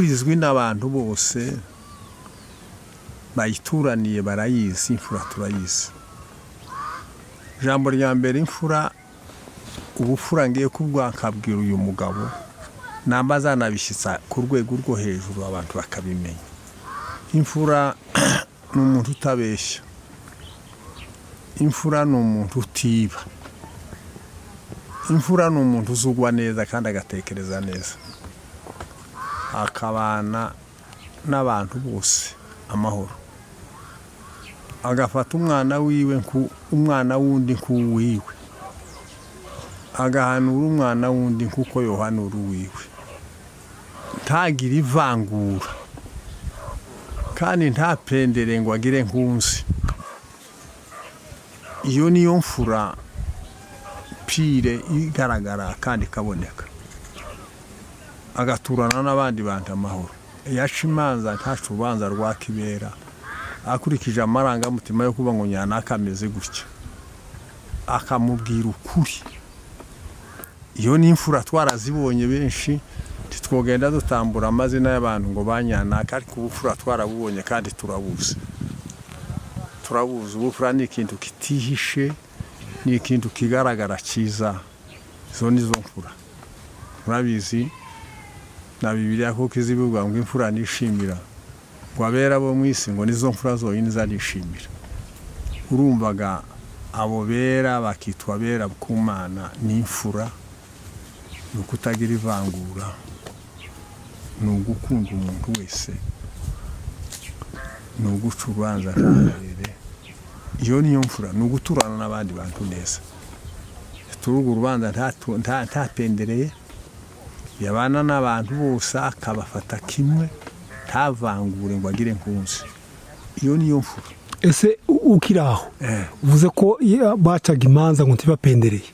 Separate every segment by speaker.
Speaker 1: Izwi n'abantu bose bayituraniye barayizi, imfura turayizi. Jambo rya mbere imfura, ubufura ngiye kubwakabwira uyu mugabo namba zanabishitsa ku rwego rwo hejuru abantu bakabimenya. Imfura ni umuntu utabeshya, imfura ni umuntu utiba, imfura ni umuntu uzugwa neza kandi agatekereza neza, akabana n'abantu bose amahoro, agafata umwana wiwe umwana wundi nk'uwiwe, agahanura umwana wundi nk'uko yohanura uwiwe, ntagira ivangura kandi ntapendere ngo agire nkunzi. Iyo niyo mfura pire igaragara kandi kaboneka, agaturana n'abandi bantu amahoro. Yaca imanza ntacu urubanza rwa kibera akurikije amarangamutima yo kuba ngo nyana akameze gutya, akamubwira ukuri. Iyo ni imfura twarazibonye benshi, titwogenda dutambura amazina y'abantu ngo banyanaka, ariko ubufura twarabubonye kandi turabuzi. Ubufura ni ikintu kitihishe, ni ikintu kigaragara cyiza. Izo nizo mfura murabizi na Bibiliya kuko izivuga ngo imfura nishimira, ngo abera bo mwisi ngo nizo mfura zonyine zanishimira. Urumvaga abo bera bakitwa bera ku Mana ni imfura, ni ukutagira ivangura, ni ugukunda umuntu wese, ni uguca urubanza ntarere. Iyo niyo mfura, ni uguturana n'abandi bantu neza, turuga urubanza ntapendereye, yabana n'abantu bose akabafata kimwe, ntavangure ngo agire nkunzi. Iyo niyo mfura.
Speaker 2: Ese ukiraho uvuze ko bacaga imanza ngo ntibapendereye,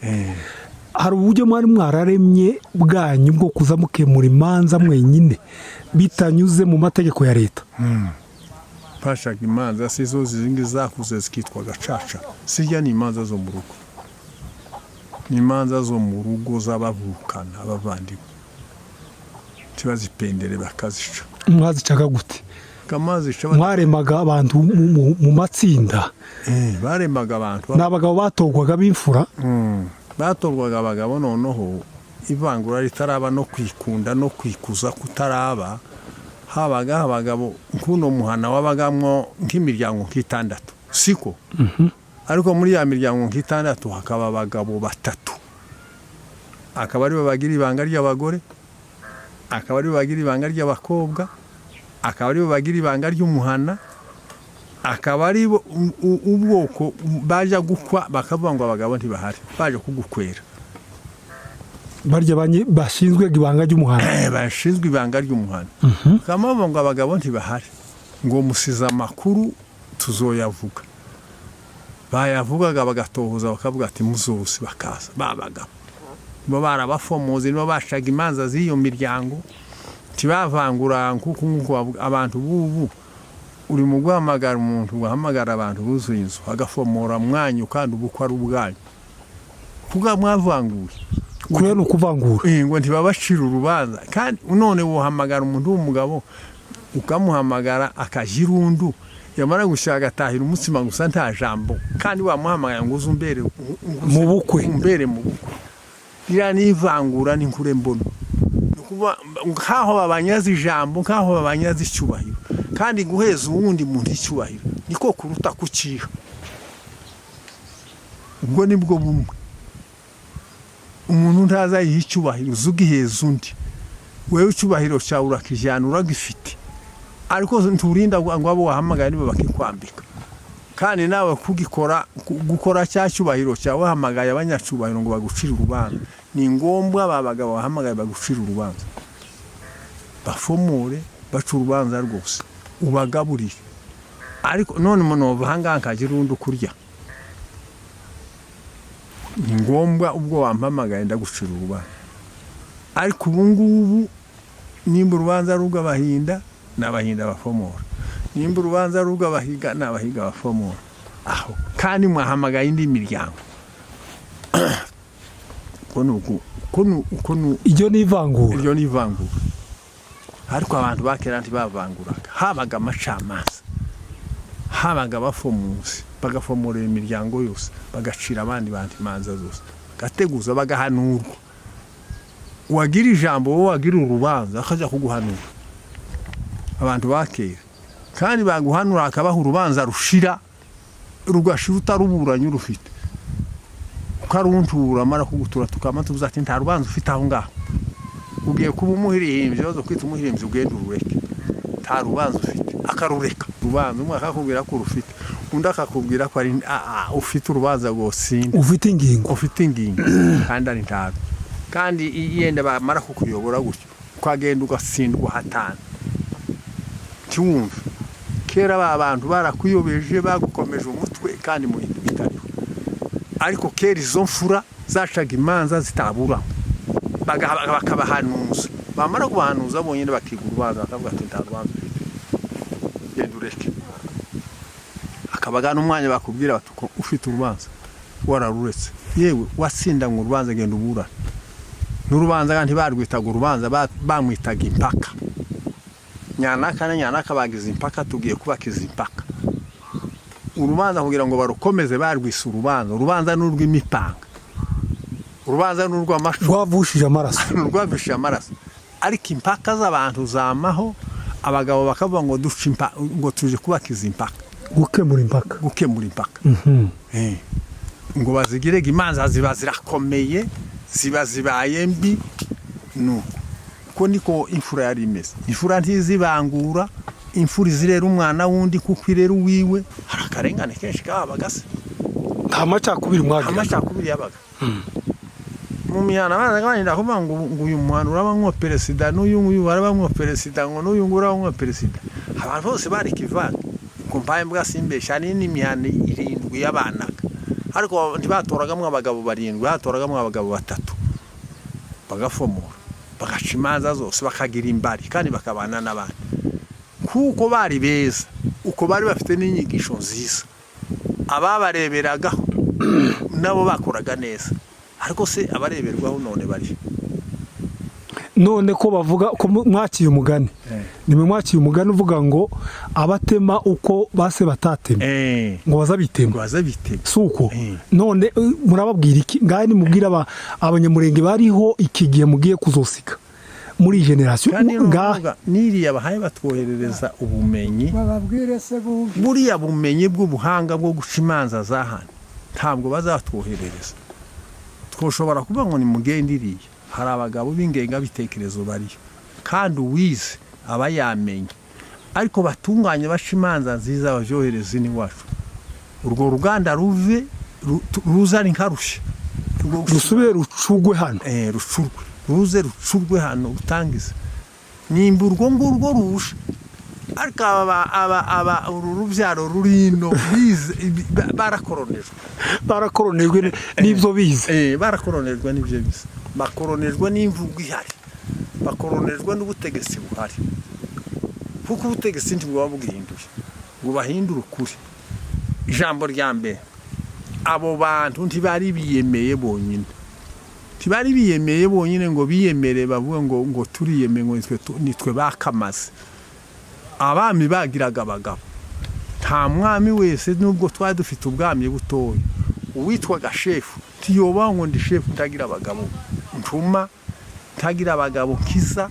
Speaker 2: hari uburyo mwari mwararemye bwanyu bwo kuza mukemura imanza mwenyine bitanyuze mu mategeko ya leta?
Speaker 1: Bacaga imanza sizo zingi zakuze zikitwa gacaca, sijya ni imanza zo mu rugo, ni imanza zo mu rugo z'abavukana abavandimwe, tibazipendere bakazica.
Speaker 2: Mwazicaga gute? Mwaremaga abantu mu matsinda?
Speaker 1: Baremaga abantu,
Speaker 2: n'abagabo batorwaga b'imfura?
Speaker 1: Batorwaga abagabo, noneho ivangura ritaraba no kwikunda no kwikuza kutaraba, habaga abagabo nkuno muhana wabagamwo nk'imiryango nk'itandatu, siko? Ariko muri ya miryango nk'itandatu hakaba abagabo batatu, akaba ari bagira ibanga ry'abagore, akaba ari bagira ibanga ry'abakobwa, akaba ari bagira ibanga ry'umuhana, akaba ari ubwoko baje gukwa bakavuga ngo abagabo ntibahari, baje kugukwera.
Speaker 2: Barya bashinzwe ibanga ry'umuhana?
Speaker 1: Bashinzwe ibanga ry'umuhana. Kamavuga ngo abagabo ntibahari, ngo musiza amakuru tuzoyavuga. Bayavugaga bagatohoza bakavuga ati muzose bakaza babagabo. Bo barabafomoze, nibo bashaga imanza z'iyo miryango, tibavangura nkuko abantu bubu uri mu guhamagara umuntu, guhamagara abantu buzuye inzu agafomora mwanyu kandi ubukwa ari ubwanyu, kuga mwavanguye.
Speaker 2: Kure no kuvangura
Speaker 1: ngo ntibabashira urubanza. Kandi none wohamagara umuntu w'umugabo ukamuhamagara akajirundu, yamara gushaka atahira umutsima gusa nta jambo, kandi wamuhamagara ngo uzumbere
Speaker 2: mu bukwe,
Speaker 1: umbere mu bukwe. Ira nivangura ni nkure mbono, nukuba nkaho babanyaza ijambo, nkaho babanyaza icyubahiro, kandi guheza uwundi muntu icyubahiro niko kuruta kuciha. Ubwo nibwo bumwe, umuntu ntaza yiha icyubahiro uzugiheza undi, wewe icyubahiro cyawe urakijyana uragifite, ariko nturinda ngo abo wahamagara nibo bakikwambika. Kandi nawe gukora cya cyubahiro cyawe wahamagaye abanyacubahiro ngo bagucire urubanza, ni ngombwa babagabo wahamagaye bagucire urubanza, bafomore baca urubanza rwose ubagaburire. Ariko none umuntu wavanga nkagira urundi kurya, ni ngombwa ubwo wampamagaye ndagucira urubanza. Ariko ubu ngubu nimba urubanza rw'abahinda n'abahinda bafomora, nimba urubanza rw'abahiga n'abahiga bafomora, aho kandi mwahamagaye indi miryango. Iryo ni ivangura. ariko abantu bakera ntibavanguraga habaga amacamanza habaga abafomuzi bagafomorera imiryango yose bagacira abandi bantu imanza zose bagateguza bagahanurwa wagira ijambo wowe wagira urubanza akajya kuguhanura abantu bakera kandi baguhanura akabaha urubanza rushira rugashira utaruburanye urufite ukaruntura amara kugutura tukama tuvuze ati nta rubanza ufite aho ngaho ugiye kuba umuhirimbyi zo kwita umuhirimbyi ugenda urureke nta rubanza ufite akarureka urubanza umwe akakubwira ko urufite undi akakubwira ko ari ufite urubanza rwosinda
Speaker 2: ufite ingingo
Speaker 1: kandi ari ntabwo kandi yenda bamara kukuyobora gutyo ukagenda ugatsindwa hatanu cyumva kera abantu barakuyobeje bagukomeje umutwe kandi mu bintu bitariho ariko kera izo mfura zacaga imanza zitabura bakabahanuza bamara kubahanuza bonyine bakigura urubanza bakavuga ati nta rubanza ufite genda ureke akabagana umwanya bakubwira bati ufite urubanza wararuretse yewe watsinda ngo urubanza genda uburane n'urubanza kandi barwitaga urubanza bamwitaga impaka nyanaka bagize impaka tugiye kubakiza impaka urubanza kugira ngo barukomeze barwise urubanza n'urw'imipanga urubanza n'urw'amacu
Speaker 2: rwavushije amaraso
Speaker 1: ariko impaka z'abantu zamaho abagabo bakavuga ngo ngo tuje kubakiza impaka
Speaker 2: gukemura impaka
Speaker 1: ngo bazigirege imanza ziba zirakomeye ziba zibaye mbi nuko niko imfura yari imeze imfura ntizibangura imfura izirera umwana wundi kuko irera uwiwe hari akarengane kenshi kabaga se
Speaker 2: nta macakubiri
Speaker 1: yabaga mu mihana baraganira kuvuga ngo uyu muhana urabamwo perezida n'uyu urabamwo perezida ngo n'uyu urabamwo perezida abantu bose bari kivanga ngo mpaye mbwa simbesha n'imihana 7 y'abanaga ariko ntibatoragamo abagabo 7 batoragamo abagabo 3 bagafomora bagaca imanza zose bakagira imbari kandi bakabana n'abandi kuko bari beza uko bari bafite n'inyigisho nziza ababareberagaho nabo bakoraga neza ariko se abareberwaho none
Speaker 2: ko bavuga ko mwakiye umugani nimwe mwakiye umugani uvuga ngo abatema uko base batatema ngo bazabitema suko none murababwira iki ngahe nimubwira abanyamurenge bariho iki gihe mugiye kuzosika muri generation
Speaker 1: ngahe niriya bahaye batwoherereza ubumenyi
Speaker 3: bababwire se
Speaker 1: buriya bumenyi bw'ubuhanga bwo guca imanza zahana ntabwo bazatwoherereza twoshobora kuvuga ngo ni mugendiriye hari abagabo b'ingenga bitekerezo bariyo kandi uwize aba yamenye ariko batunganye baca imanza nziza bajohereza ni wacu urwo ruganda ruzana inkarushye
Speaker 2: rusubire rucugwe hano
Speaker 1: rucurwe hano utangiza nimba urwo ngurwo rusha ariko urubyaro rurino
Speaker 2: barakoronejwe n'ibyo bize
Speaker 1: barakoronejwe n'ibyo bize bakoronejwe n'imvugo ihari bakoronejwe n'ubutegetsi buhari kuko ubutegetsi ntibwo bwabuhinduye ngo bahindure ukuri ijambo rya mbere abo bantu ntibari biyemeye bonyine ngo biyemere bavuga ngo turiyemeye ngo nitwe bakamaze abami bagiraga abagabo nta mwami wese nubwo twari dufite ubwami butoya uwitwaga shefu tiyoba ngo ndi shefu utagira abagabo ntuma tagira abagabo kiza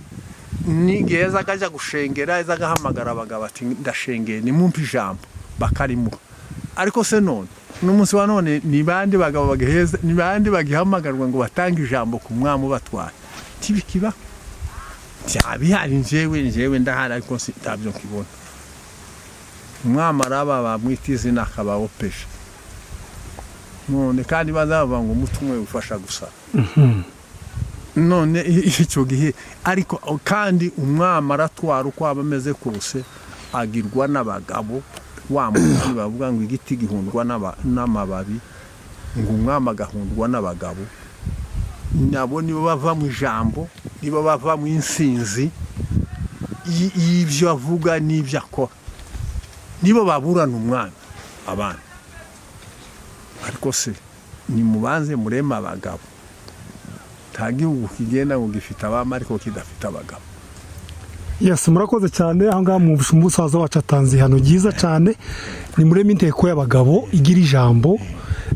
Speaker 1: nigeza akaja gushengera izagahamagara abagabo ati ndashengeye ni mumpa ijambo bakarimuha ariko se none n'umunsi wa none ni bandi bagabo bageheza ni bandi bagihamagarwa ngo batange ijambo ku mwami batwara tibikiba cyabihari njewe ndahari ariko sitabyo kibona umwami araba bamwitize nakabaho pesha none kandi bazava ngo umutumwe ufasha gusa none icyo gihe ariko kandi umwami aratwara uko abameze kose agirwa n'abagabo wa muntu bavuga ngo igiti gihundwa n'amababi ngo umwami agahundwa n'abagabo nabo nibo bava mu ijambo nibo bava mu insinzi y'ibyo avuga n'ibyo akora nibo baburana umwami abana ariko se ni mubanze murema abagabo nta gihugu kigenda ngo gifite abami ariko kidafite abagabo
Speaker 2: Yes, murakoze cyane aho ngaho mu musaza wacu atanze ihano ryiza cyane ni mureme inteko y'abagabo igira ijambo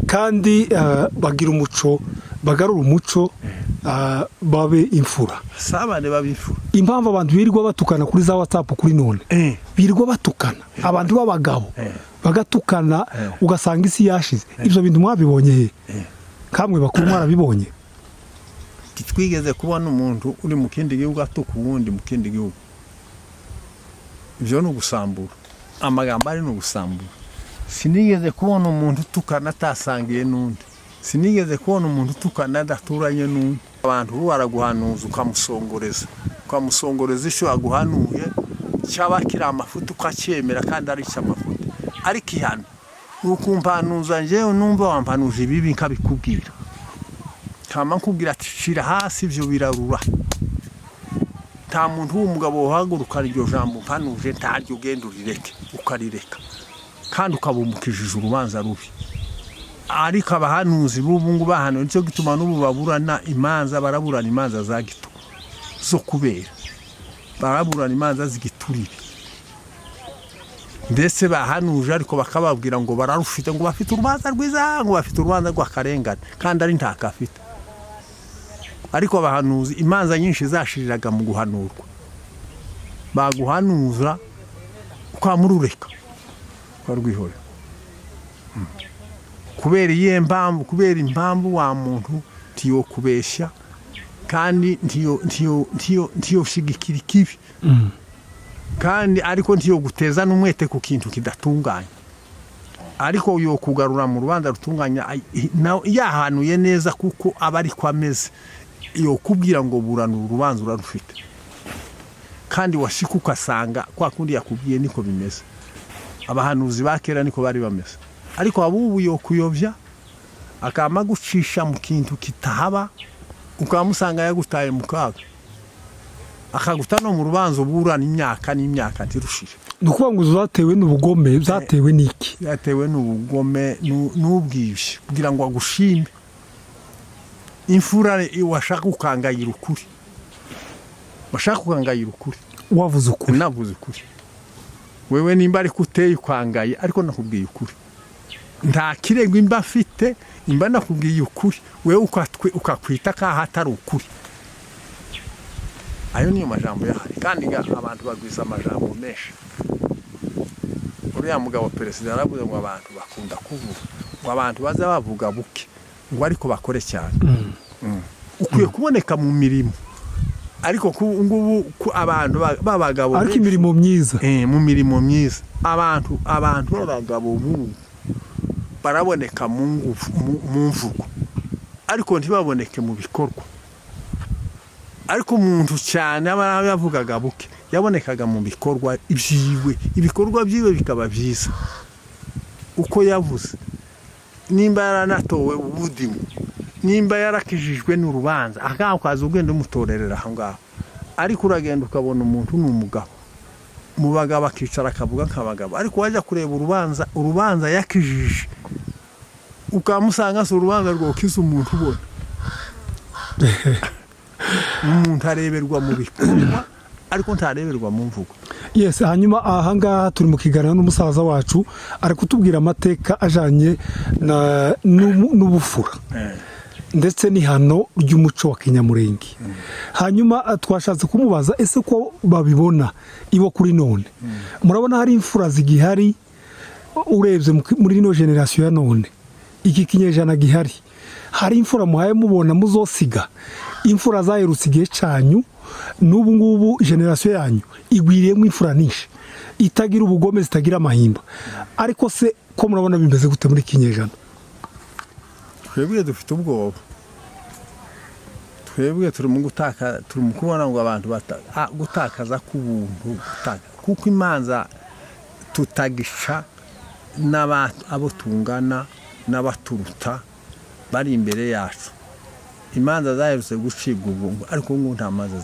Speaker 2: kandi bagira umuco bagarura umuco babe imfura
Speaker 1: sabane babifura
Speaker 2: impamvu abantu birirwa batukana kuri za WhatsApp kuri none birirwa batukana abantu b'abagabo bagatukana ugasanga isi yashize ibyo bintu mwabibonye he kamwe bakuru mwarabibonye
Speaker 1: twigeze kubona umuntu uri mu kindi gihugu atuka uwundi mu kindi gihugu ibyo ni ugusambura amagambo ari ni ugusambura sinigeze kubona umuntu utukana atasangiye n'undi sinigeze kubona umuntu utukana adaturanye n'undi abantu baraguhanuza ukamusongoreza icyo aguhanuye cyaba kiri amafuta ukacyemera kandi ari icy'amafuta ariko ihano ukumvanuza njyewe numva wampanuje ibibi nkabikubwira kama nkubwira ati shira hasi ibyo birarura nta muntu w'umugabo uhaguruka iryo jambo mpanuje ntaryo ugenda urireke ukarireka kandi ukabumbukishije urubanza rubi ariko abahanuzi b'ubu ngubu bahano nicyo gituma n'ubu baburana imanza baraburana imanza za gito zo kubera baraburana imanza z'igiturire mbese bahanuje ariko bakababwira ngo bararufite ngo bafite urubanza rwiza ngo bafite urubanza rw'akarengane kandi ari ntakafite ariko abahanuzi imanza nyinshi zashiriraga mu guhanurwa baguhanuza ukamurureka ukarwihora kubera impamvu wa muntu ntiyo kubeshya kandi ntiyo shigikira ikibi kandi ariko ntiyo guteza n'umwete ku kintu kidatunganye ariko yo kugarura mu rubanza rutunganya yahanuye neza kuko aba ari kwameze yo kubwira ngo burana urubanza urarufite kandi washika ukasanga kwa kundi yakubwiye niko bimeze abahanuzi bakera niko bari bameze ariko abubu yo kuyovya akama gucisha mu kintu kitahaba ukamusanga yagutaye mu kaga akagutano mu rubanzo burana imyaka n'imyaka ntirushire
Speaker 2: nukuvuga ngo zatewe n'ubugome byatewe n'iki
Speaker 1: yatewe n'ubugome n'ubwibye kugira ngo agushime imfura washaka ukangayira ukuri
Speaker 2: wavuze ukuri
Speaker 1: navuze ukuri wewe nimba ari kuteye ukwangaye ariko nakubwiye ukuri nta kirego imba afite imba nakubwiye ukuri wewe ukakwita ka hatari ukuri ayo niyo majambo yahari kandi abantu bagwiza amajambo menshi uriya mugabo perezida yaravuze ngo abantu bakunda kuvuga ngo abantu baza bavuga buke ngo ariko bakore cyane ukwiye kuboneka mu mirimo ariko ngubu abantu babagabo
Speaker 2: ariko imirimo myiza
Speaker 1: mu mirimo myiza abantu babagabo bubu baraboneka mu mvugo ariko ntibaboneke mu bikorwa ariko umuntu cyane yavugaga buke yabonekaga mu bikorwa ibikorwa byiwe bikaba byiza uko yavuze nimba yaranatowe ubudimu nimba yarakijijwe n'urubanza akaza ugenda umutorerera aho ngaho ariko uragenda ukabona umuntu n'umugabo mu bagabo akicara akavuga nk'abagabo ariko wajya kureba urubanza yakijije ukamusanga se urubanza rwokiza umuntu ubona umuntu areberwa mu bikorwa ariko ntareberwa mu mvugo
Speaker 2: yes hanyuma aha ngaha turi mu kiganiro n'umusaza wacu ari kutubwira amateka ajanye n'ubufura ndetse n'ihano ry'umuco wa Kinyamurenge hanyuma twashatse kumubaza ese ko babibona ibo kuri none murabona hari imfura zigihari urebye muri ino generation ya none iki kinyejana gihari hari imfura muhaye mubona muzosiga imfura zaherutse igihe cyanyu n'ubu ngubu generation yanyu igwiriyemo imfura nishe itagira ubugome zitagira amahimba ariko se ko murabona bimeze gute muri kinyejana
Speaker 1: twebwe dufite ubwoba twebwe turi mu kubona ngo abantu gutakaza k'ubuntu kuko imanza tutagisha abo tungana n'abaturuta bari imbere yacu imanza zaherutse gucibwa ubuntu ariko ngo nta manza